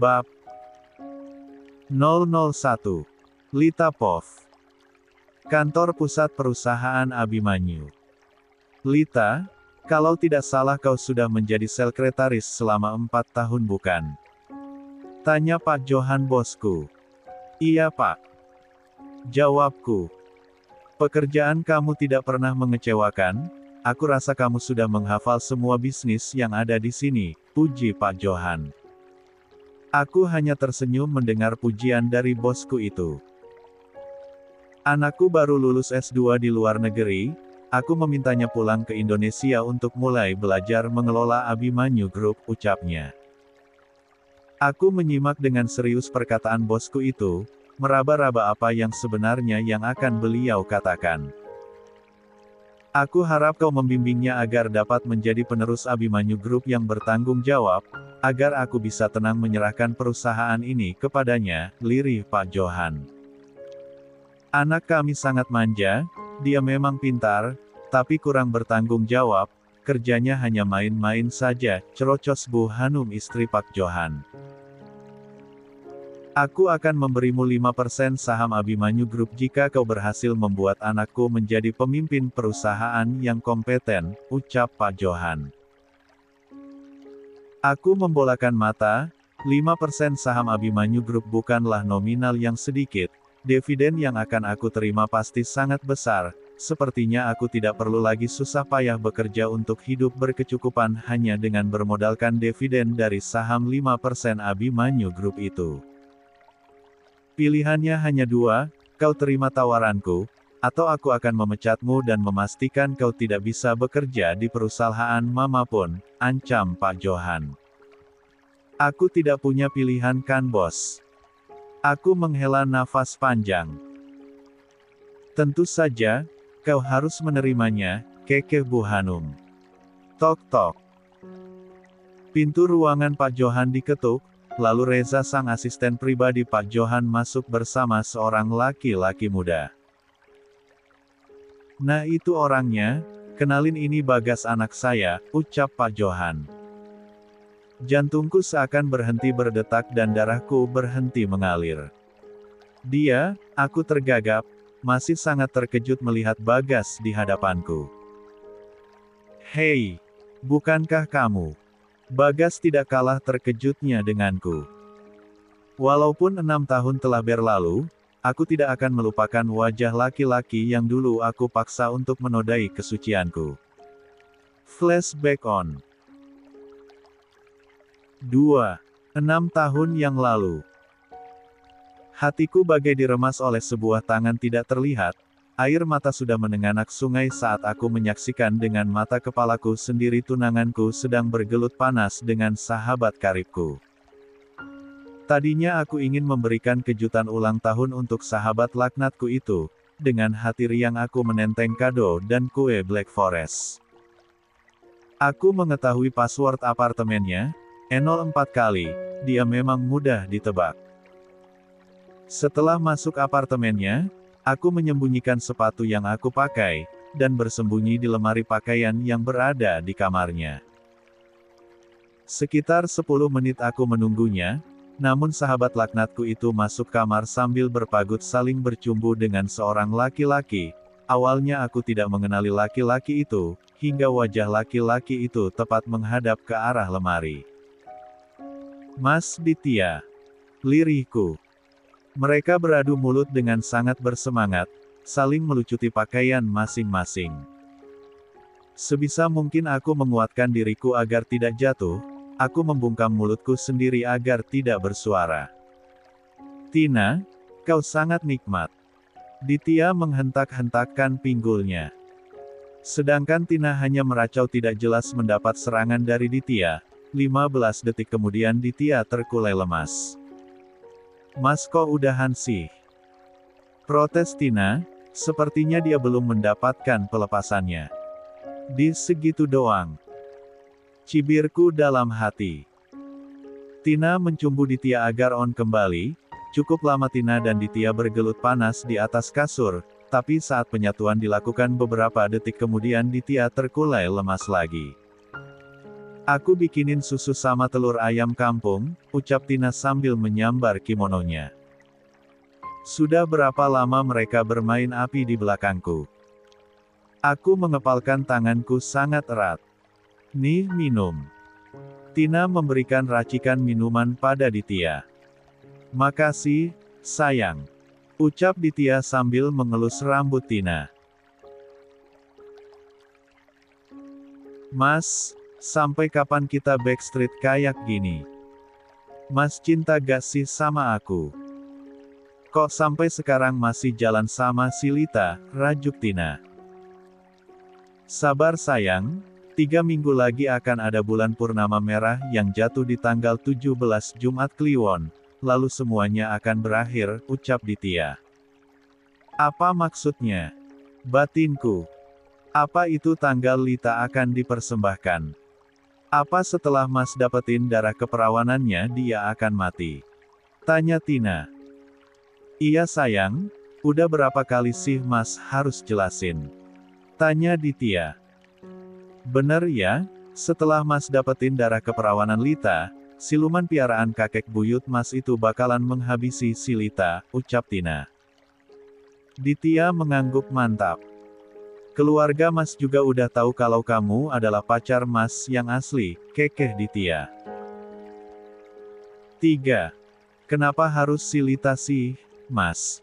Bab 001. Lita Pov. Kantor Pusat Perusahaan Abimanyu. Lita, kalau tidak salah kau sudah menjadi sekretaris selama 4 tahun bukan? Tanya Pak Johan bosku. Iya Pak. Jawabku. Pekerjaan kamu tidak pernah mengecewakan, aku rasa kamu sudah menghafal semua bisnis yang ada di sini, puji Pak Johan. Aku hanya tersenyum mendengar pujian dari bosku itu. Anakku baru lulus S2 di luar negeri, aku memintanya pulang ke Indonesia untuk mulai belajar mengelola Abimanyu Group, ucapnya. Aku menyimak dengan serius perkataan bosku itu, meraba-raba apa yang sebenarnya yang akan beliau katakan. Aku harap kau membimbingnya agar dapat menjadi penerus Abimanyu Group yang bertanggung jawab, agar aku bisa tenang menyerahkan perusahaan ini kepadanya, lirih Pak Johan. Anak kami sangat manja, dia memang pintar, tapi kurang bertanggung jawab, kerjanya hanya main-main saja, cerocos Bu Hanum istri Pak Johan. Aku akan memberimu 5% saham Abimanyu Group jika kau berhasil membuat anakku menjadi pemimpin perusahaan yang kompeten, ucap Pak Johan. Aku membolakan mata, 5% saham Abimanyu Group bukanlah nominal yang sedikit, dividen yang akan aku terima pasti sangat besar, sepertinya aku tidak perlu lagi susah payah bekerja untuk hidup berkecukupan hanya dengan bermodalkan dividen dari saham 5% Abimanyu Group itu. Pilihannya hanya 2, kau terima tawaranku, atau aku akan memecatmu dan memastikan kau tidak bisa bekerja di perusahaan manapun, ancam Pak Johan. Aku tidak punya pilihan kan bos. Aku menghela nafas panjang. Tentu saja, kau harus menerimanya, kekeh Bu Hanum. Tok tok. Pintu ruangan Pak Johan diketuk, lalu Reza sang asisten pribadi Pak Johan masuk bersama seorang laki-laki muda. Nah itu orangnya, kenalin ini Bagas anak saya, ucap Pak Johan. Jantungku seakan berhenti berdetak dan darahku berhenti mengalir. Dia, aku tergagap, masih sangat terkejut melihat Bagas di hadapanku. Hei, bukankah kamu? Bagas tidak kalah terkejutnya denganku. Walaupun 6 tahun telah berlalu, aku tidak akan melupakan wajah laki-laki yang dulu aku paksa untuk menodai kesucianku. Flashback on. 2. 6 tahun yang lalu. Hatiku bagai diremas oleh sebuah tangan tidak terlihat, air mata sudah menenganak sungai saat aku menyaksikan dengan mata kepalaku sendiri tunanganku sedang bergelut panas dengan sahabat karibku. Tadinya aku ingin memberikan kejutan ulang tahun untuk sahabat laknatku itu, dengan hati riang aku menenteng kado dan kue Black Forest. Aku mengetahui password apartemennya, 04 kali, dia memang mudah ditebak. Setelah masuk apartemennya, aku menyembunyikan sepatu yang aku pakai, dan bersembunyi di lemari pakaian yang berada di kamarnya. Sekitar 10 menit aku menunggunya, namun sahabat laknatku itu masuk kamar sambil berpagut saling bercumbu dengan seorang laki-laki. Awalnya aku tidak mengenali laki-laki itu, hingga wajah laki-laki itu tepat menghadap ke arah lemari. Mas Ditya. Lirihku. Mereka beradu mulut dengan sangat bersemangat, saling melucuti pakaian masing-masing. Sebisa mungkin aku menguatkan diriku agar tidak jatuh, aku membungkam mulutku sendiri agar tidak bersuara. Tina, kau sangat nikmat. Ditya menghentak-hentakkan pinggulnya. Sedangkan Tina hanya meracau tidak jelas mendapat serangan dari Ditya. 15 detik kemudian Ditya terkulai lemas. Mas kok udahan sih? Protes Tina, sepertinya dia belum mendapatkan pelepasannya. Di segitu doang. Cibirku dalam hati. Tina mencumbu Ditya agar on kembali, cukup lama Tina dan Ditya bergelut panas di atas kasur, tapi saat penyatuan dilakukan beberapa detik kemudian Ditya terkulai lemas lagi. Aku bikinin susu sama telur ayam kampung, ucap Tina sambil menyambar kimononya. Sudah berapa lama mereka bermain api di belakangku? Aku mengepalkan tanganku sangat erat. Nih minum. Tina memberikan racikan minuman pada Ditya. Makasih, sayang. Ucap Ditya sambil mengelus rambut Tina. Mas, sampai kapan kita backstreet kayak gini? Mas cinta gak sih sama aku? Kok sampai sekarang masih jalan sama si Lita, rajuk Tina. Sabar sayang, 3 minggu lagi akan ada bulan purnama merah yang jatuh di tanggal 17 Jumat Kliwon, lalu semuanya akan berakhir, ucap Ditya. Apa maksudnya? Batinku. Apa itu tanggal Lita akan dipersembahkan? Apa setelah Mas dapetin darah keperawanannya dia akan mati? Tanya Tina. Iya sayang, udah berapa kali sih Mas harus jelasin? Tanya Ditya. Bener ya, setelah Mas dapetin darah keperawanan Lita, siluman piaraan kakek buyut Mas itu bakalan menghabisi si Lita, ucap Tina. Ditya mengangguk mantap. Keluarga Mas juga udah tahu kalau kamu adalah pacar Mas yang asli, kekeh Ditya. 3. Kenapa harus si Lita sih, Mas?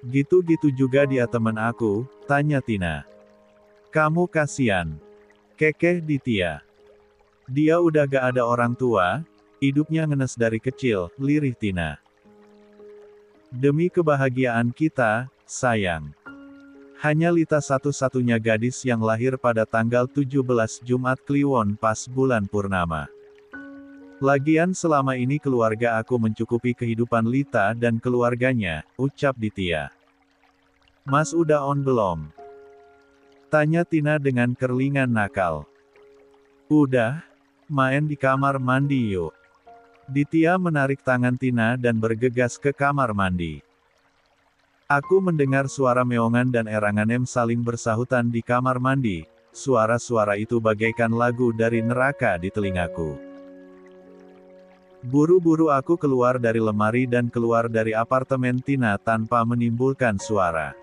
Gitu-gitu juga dia temen aku, tanya Tina. Kamu kasihan. Kekeh Ditya. Dia udah gak ada orang tua, hidupnya ngenes dari kecil, lirih Tina. Demi kebahagiaan kita, sayang. Hanya Lita satu-satunya gadis yang lahir pada tanggal 17 Jumat Kliwon pas bulan purnama. Lagian selama ini keluarga aku mencukupi kehidupan Lita dan keluarganya, ucap Ditya. Mas udah on belum? Tanya Tina dengan kerlingan nakal. Udah, main di kamar mandi yuk. Ditya menarik tangan Tina dan bergegas ke kamar mandi. Aku mendengar suara meongan dan eranganem saling bersahutan di kamar mandi. Suara-suara itu bagaikan lagu dari neraka di telingaku. Buru-buru aku keluar dari lemari dan keluar dari apartemen Tina tanpa menimbulkan suara.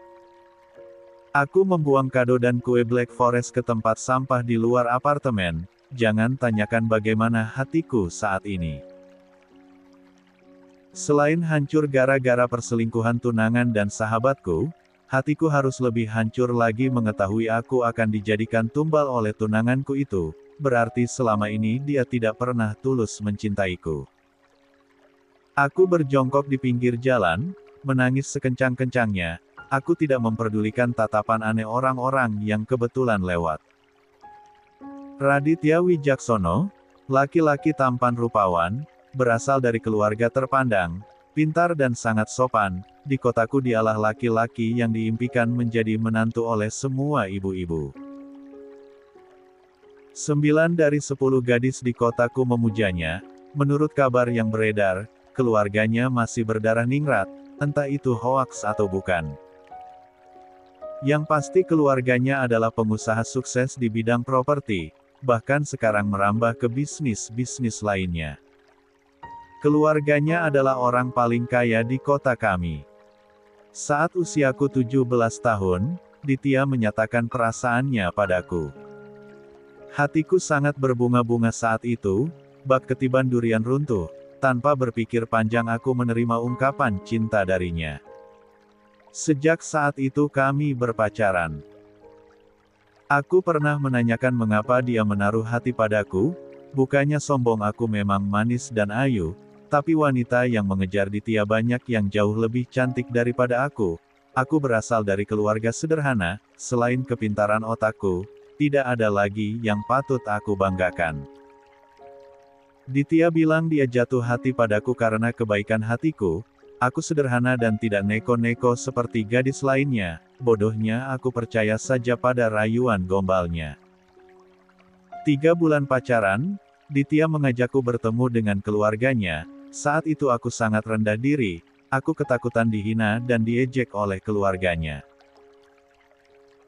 Aku membuang kado dan kue Black Forest ke tempat sampah di luar apartemen. Jangan tanyakan bagaimana hatiku saat ini. Selain hancur gara-gara perselingkuhan tunangan dan sahabatku, hatiku harus lebih hancur lagi mengetahui aku akan dijadikan tumbal oleh tunanganku itu, berarti selama ini dia tidak pernah tulus mencintaiku. Aku berjongkok di pinggir jalan, menangis sekencang-kencangnya, aku tidak memperdulikan tatapan aneh orang-orang yang kebetulan lewat. Raditya Wijaksono, laki-laki tampan rupawan, berasal dari keluarga terpandang, pintar dan sangat sopan, di kotaku dialah laki-laki yang diimpikan menjadi menantu oleh semua ibu-ibu. 9 dari 10 gadis di kotaku memujanya, menurut kabar yang beredar, keluarganya masih berdarah ningrat, entah itu hoaks atau bukan. Yang pasti keluarganya adalah pengusaha sukses di bidang properti, bahkan sekarang merambah ke bisnis-bisnis lainnya. Keluarganya adalah orang paling kaya di kota kami. Saat usiaku 17 tahun, Ditya menyatakan perasaannya padaku. Hatiku sangat berbunga-bunga saat itu, bak ketiban durian runtuh, tanpa berpikir panjang aku menerima ungkapan cinta darinya. Sejak saat itu kami berpacaran. Aku pernah menanyakan mengapa dia menaruh hati padaku, bukannya sombong aku memang manis dan ayu, tapi wanita yang mengejar Ditya banyak yang jauh lebih cantik daripada aku. Aku berasal dari keluarga sederhana, selain kepintaran otakku, tidak ada lagi yang patut aku banggakan. Ditya bilang dia jatuh hati padaku karena kebaikan hatiku. Aku sederhana dan tidak neko-neko seperti gadis lainnya, bodohnya aku percaya saja pada rayuan gombalnya. 3 bulan pacaran, Ditya mengajakku bertemu dengan keluarganya. Saat itu aku sangat rendah diri, aku ketakutan dihina dan diejek oleh keluarganya.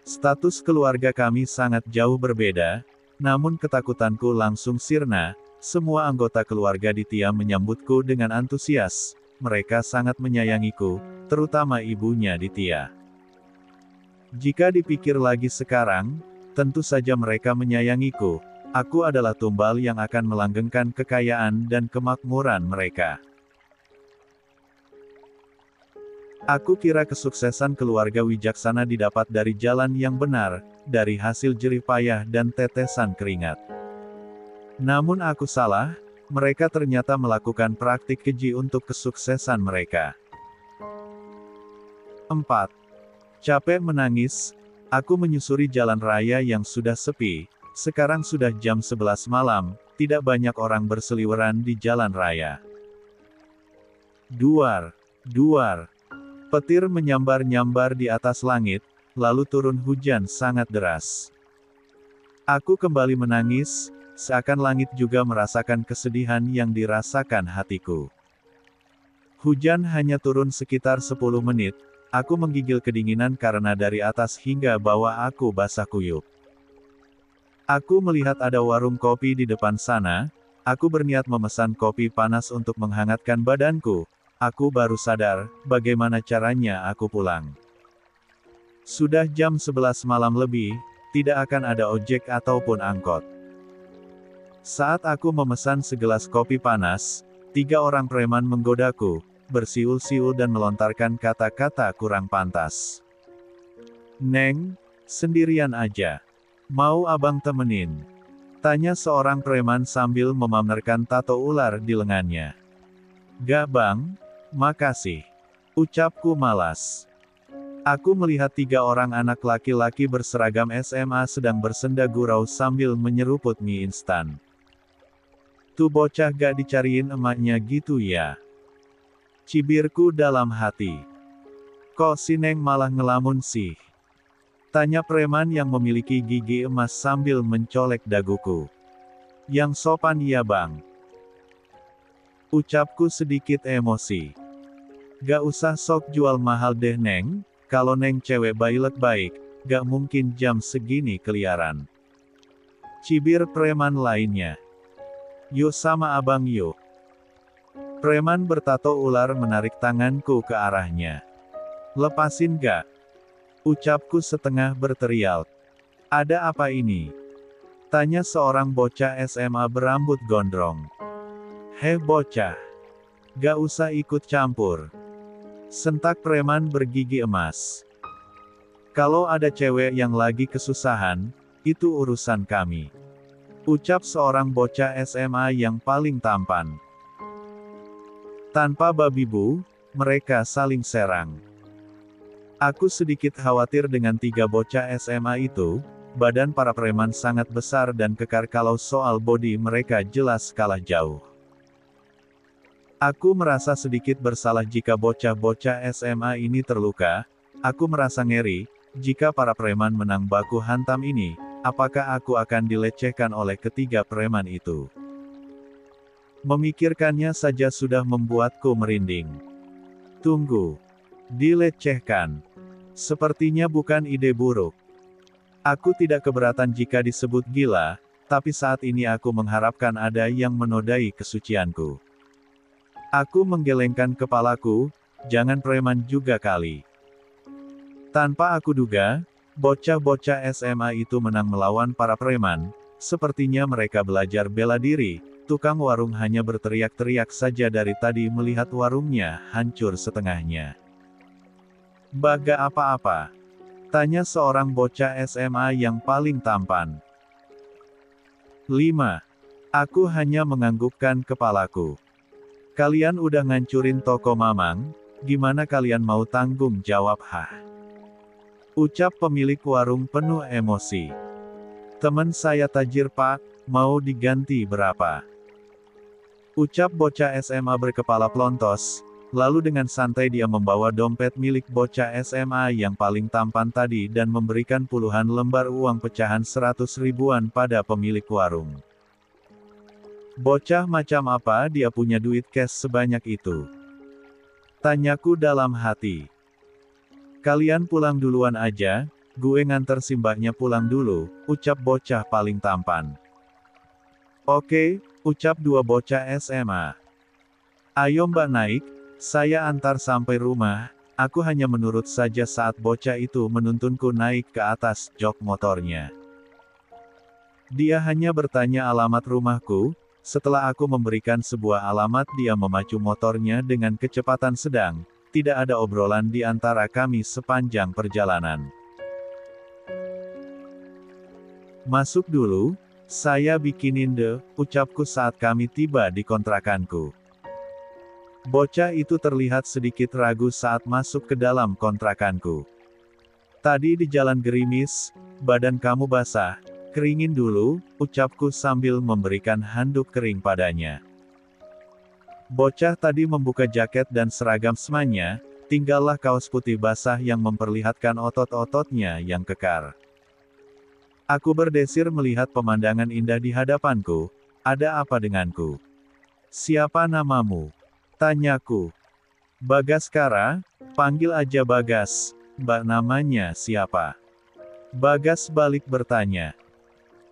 Status keluarga kami sangat jauh berbeda, Namun ketakutanku langsung sirna, semua anggota keluarga Ditya menyambutku dengan antusias, mereka sangat menyayangiku, terutama ibunya Ditya. Jika dipikir lagi sekarang, tentu saja mereka menyayangiku, aku adalah tumbal yang akan melanggengkan kekayaan dan kemakmuran mereka. Aku kira kesuksesan keluarga Wijaksana didapat dari jalan yang benar, dari hasil jerih payah dan tetesan keringat. Namun aku salah, mereka ternyata melakukan praktik keji untuk kesuksesan mereka. 4. Capek menangis, aku menyusuri jalan raya yang sudah sepi, sekarang sudah jam 11 malam, tidak banyak orang berseliweran di jalan raya. Duar, duar. Petir menyambar-nyambar di atas langit, lalu turun hujan sangat deras. Aku kembali menangis, seakan langit juga merasakan kesedihan yang dirasakan hatiku. Hujan hanya turun sekitar 10 menit, aku menggigil kedinginan karena dari atas hingga bawah aku basah kuyup. Aku melihat ada warung kopi di depan sana, aku berniat memesan kopi panas untuk menghangatkan badanku. Aku baru sadar, bagaimana caranya aku pulang. Sudah jam 11 malam lebih, tidak akan ada ojek ataupun angkot. Saat aku memesan segelas kopi panas, 3 orang preman menggodaku, bersiul-siul dan melontarkan kata-kata kurang pantas. "Neng, sendirian aja. Mau abang temenin?" tanya seorang preman sambil memamerkan tato ular di lengannya. "Gak bang, makasih," ucapku malas. Aku melihat 3 orang anak laki-laki berseragam SMA sedang bersenda gurau sambil menyeruput mie instan. Tuh bocah gak dicariin emaknya gitu ya? Cibirku dalam hati. Kok si Neng malah ngelamun sih? Tanya preman yang memiliki gigi emas sambil mencolek daguku. Yang sopan ya bang. Ucapku sedikit emosi. Gak usah sok jual mahal deh Neng, kalau Neng cewek baik, gak mungkin jam segini keliaran. Cibir preman lainnya. Yuk sama abang yuk. Preman bertato ular menarik tanganku ke arahnya. Lepasin gak? Ucapku setengah berteriak. Ada apa ini? Tanya seorang bocah SMA berambut gondrong. Heh bocah. Gak usah ikut campur. Sentak preman bergigi emas. Kalau ada cewek yang lagi kesusahan, itu urusan kami. Ucap seorang bocah SMA yang paling tampan. Tanpa babi bu, mereka saling serang. Aku sedikit khawatir dengan 3 bocah SMA itu, badan para preman sangat besar dan kekar kalau soal body mereka jelas kalah jauh. Aku merasa sedikit bersalah jika bocah-bocah SMA ini terluka, aku merasa ngeri, jika para preman menang baku hantam ini, apakah aku akan dilecehkan oleh ketiga preman itu? Memikirkannya saja sudah membuatku merinding. Tunggu. Dilecehkan. Sepertinya bukan ide buruk. Aku tidak keberatan jika disebut gila, tapi saat ini aku mengharapkan ada yang menodai kesucianku. Aku menggelengkan kepalaku, jangan preman juga kali. Tanpa aku duga, bocah-bocah SMA itu menang melawan para preman, sepertinya mereka belajar bela diri, tukang warung hanya berteriak-teriak saja dari tadi melihat warungnya hancur setengahnya. Baga apa-apa? Tanya seorang bocah SMA yang paling tampan. 5. Aku hanya menganggukkan kepalaku. Kalian udah ngancurin toko Mamang, gimana kalian mau tanggung jawab hah? Ucap pemilik warung penuh emosi. Temen saya tajir pak, mau diganti berapa? Ucap bocah SMA berkepala plontos, lalu dengan santai dia membawa dompet milik bocah SMA yang paling tampan tadi dan memberikan puluhan lembar uang pecahan 100 ribuan pada pemilik warung. Bocah macam apa dia punya duit cash sebanyak itu? Tanyaku dalam hati. Kalian pulang duluan aja, Gue nganter si mbaknya pulang dulu, ucap bocah paling tampan. Oke, ucap dua bocah SMA. Ayo mbak naik, saya antar sampai rumah. Aku hanya menurut saja saat bocah itu menuntunku naik ke atas jok motornya. Dia hanya bertanya alamat rumahku. Setelah aku memberikan sebuah alamat, dia memacu motornya dengan kecepatan sedang. Tidak ada obrolan di antara kami sepanjang perjalanan. Masuk dulu, saya bikinin deh, ucapku saat kami tiba di kontrakanku. Bocah itu terlihat sedikit ragu saat masuk ke dalam kontrakanku. Tadi di jalan gerimis, badan kamu basah, keringin dulu, ucapku sambil memberikan handuk kering padanya. Bocah tadi membuka jaket dan seragam semuanya, tinggallah kaos putih basah yang memperlihatkan otot-ototnya yang kekar. Aku berdesir melihat pemandangan indah di hadapanku. Ada apa denganku? Siapa namamu? Tanyaku. Bagaskara, panggil aja Bagas. Mbak namanya siapa? Bagas balik bertanya.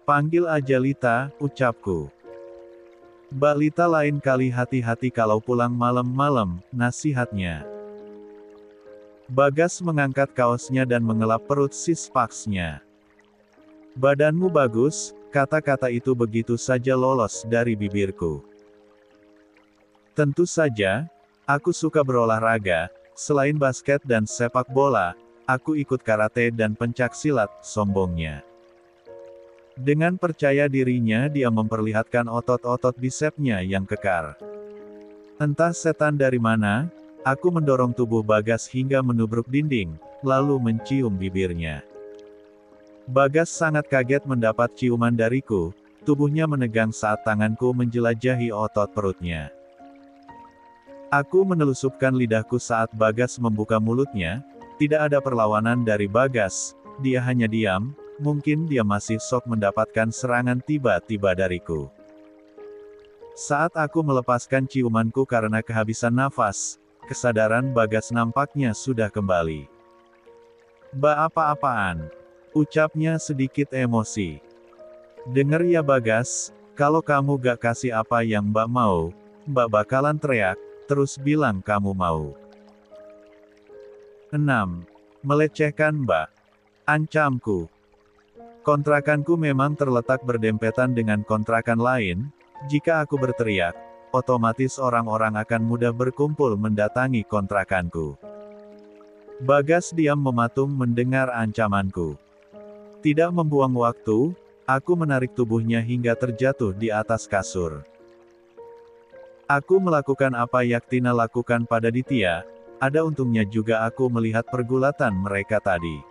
Panggil aja Lita, ucapku. Mbak Lita lain kali hati-hati kalau pulang malam-malam, nasihatnya. Bagas mengangkat kaosnya dan mengelap perut six-packsnya. Badanmu bagus, kata-kata itu begitu saja lolos dari bibirku. Tentu saja, aku suka berolahraga, selain basket dan sepak bola, aku ikut karate dan pencak silat, sombongnya. Dengan percaya dirinya dia memperlihatkan otot-otot bisepnya yang kekar. Entah setan dari mana, aku mendorong tubuh Bagas hingga menubruk dinding, lalu mencium bibirnya. Bagas sangat kaget mendapat ciuman dariku, tubuhnya menegang saat tanganku menjelajahi otot perutnya. Aku menelusupkan lidahku saat Bagas membuka mulutnya, tidak ada perlawanan dari Bagas, dia hanya diam, mungkin dia masih shock mendapatkan serangan tiba-tiba dariku. Saat aku melepaskan ciumanku karena kehabisan nafas, kesadaran Bagas nampaknya sudah kembali. "Ba apa-apaan?" ucapnya sedikit emosi. "Denger ya Bagas, kalau kamu gak kasih apa yang Mbak mau, Mbak bakalan teriak, terus bilang kamu mau." 6. Melecehkan Mbak. Ancamku. Kontrakanku memang terletak berdempetan dengan kontrakan lain. Jika aku berteriak, otomatis orang-orang akan mudah berkumpul mendatangi kontrakanku. Bagas diam mematung mendengar ancamanku. Tidak membuang waktu, aku menarik tubuhnya hingga terjatuh di atas kasur. Aku melakukan apa Yaktina lakukan pada Ditya, ada untungnya juga aku melihat pergulatan mereka tadi.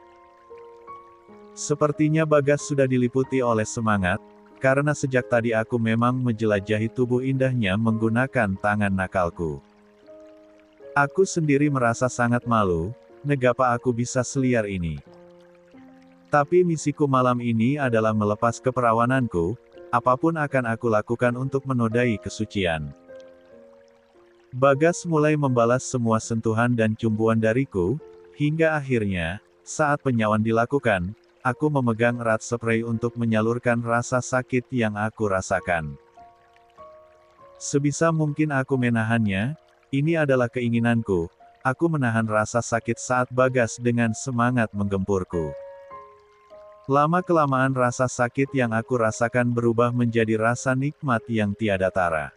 Sepertinya Bagas sudah diliputi oleh semangat, karena sejak tadi aku memang menjelajahi tubuh indahnya menggunakan tangan nakalku. Aku sendiri merasa sangat malu, negapa aku bisa seliar ini. Tapi misiku malam ini adalah melepas keperawananku, apapun akan aku lakukan untuk menodai kesucian. Bagas mulai membalas semua sentuhan dan cumbuan dariku, hingga akhirnya, saat penyawan dilakukan, aku memegang erat spray untuk menyalurkan rasa sakit yang aku rasakan. Sebisa mungkin aku menahannya, ini adalah keinginanku, aku menahan rasa sakit saat Bagas dengan semangat menggempurku. Lama-kelamaan rasa sakit yang aku rasakan berubah menjadi rasa nikmat yang tiada tara.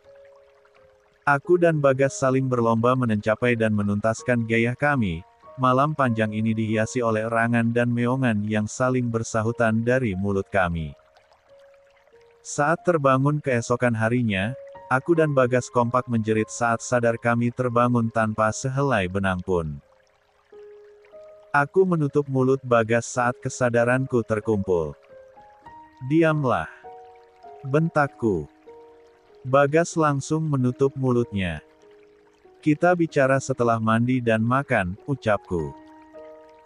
Aku dan Bagas saling berlomba mencapai dan menuntaskan gairah kami. Malam panjang ini dihiasi oleh erangan dan meongan yang saling bersahutan dari mulut kami. Saat terbangun keesokan harinya, aku dan Bagas kompak menjerit saat sadar kami terbangun tanpa sehelai benang pun. Aku menutup mulut Bagas saat kesadaranku terkumpul. "Diamlah!" bentakku. Bagas langsung menutup mulutnya. "Kita bicara setelah mandi dan makan," ucapku.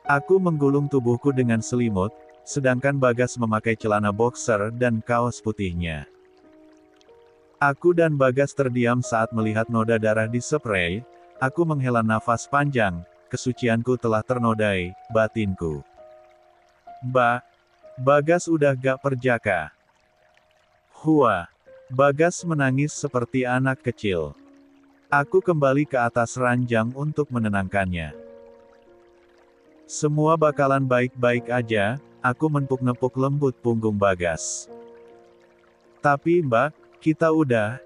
Aku menggulung tubuhku dengan selimut, sedangkan Bagas memakai celana boxer dan kaos putihnya. Aku dan Bagas terdiam saat melihat noda darah di spray. Aku menghela nafas panjang, kesucianku telah ternodai, batinku. Mbak, Bagas udah gak perjaka. Hua. Bagas menangis seperti anak kecil. Aku kembali ke atas ranjang untuk menenangkannya. Semua bakalan baik-baik aja, aku menepuk-nepuk lembut punggung Bagas. Tapi Mbak, kita udah.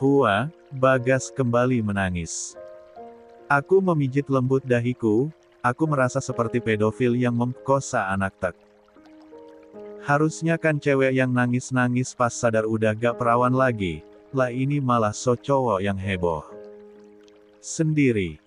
Hua. Bagas kembali menangis. Aku memijit lembut dahiku, aku merasa seperti pedofil yang memperkosa anak tek. Harusnya kan cewek yang nangis-nangis pas sadar udah gak perawan lagi, lah ini malah so cowok yang heboh. Sendiri.